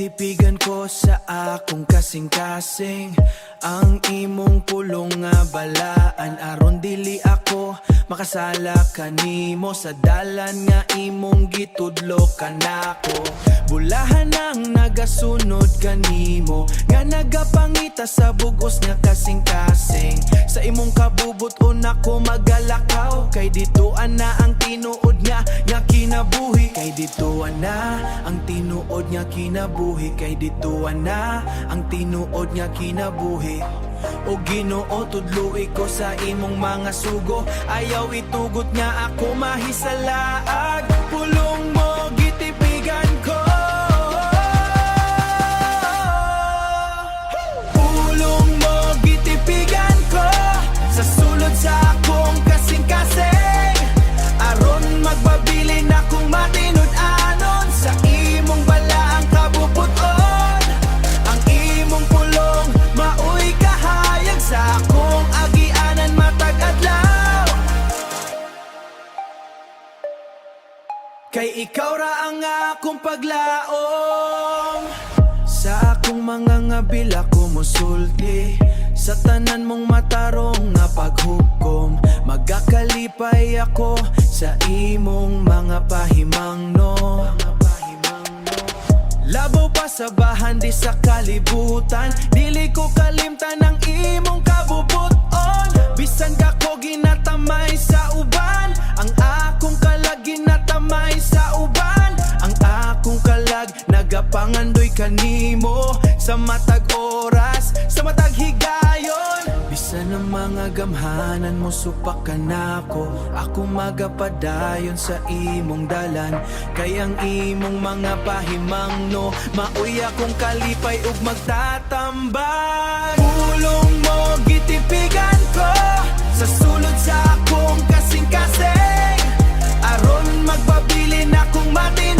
gitipigan ko sa akong kasing-kasing. Ang imong pulong nga balaan, aron dili ako makasala kanimo. Sa dalan nga imong gitudlo kanako, bulahan ang nagasunod kanimo, nga nagapangita sa bugos nga kasing-kasing. Sa imong kabubuton ako magalakaw, kay ditoan na ang tinuod nga kinabuhi. Kay ditoan na ang tinuod nga kinabuhi. Kay ditoan na ang tinuod nga kinabuhi. O Ginoo, tudluy ko sa imong mga sugo, ayaw itugot nga ako mahisalaag. Pulong mo gitipigan ko, pulong mo gitipigan ko, sa sulod sa akong kasing-kasing, aron magbabilin akong matinud-anon. Sa imong balaang kabubuton, ang imong pulong maoy kahayag sa akong agianan matag adlaw. Kay ikaw ra ang akong paglaom, sa akong mga ngabil ako musulti, sa tanan mong matarong nga paghukom. Magakalipay ako sa imong mga pahimangno, labaw pa sa bahan di sa kalibutan, dili ko kalimtan ang imong kabubuton. Bisan ka ko ginatamay sa uban, ang akong kalag ginatamay sa uban. Ang akong kalag nagapangandoy kanimo, sa matag oras, sa matag higayon. Bisan ang mga gamhanan mo supak ka nako, ako magapadayon sa imong dalan. Kay ang imong mga pahimangno, maoy akong kalipay ug magtatambal. Pulong mo gitipigan ko, sa sulod sa akong kasing-kasing, aron magbabilin akong matin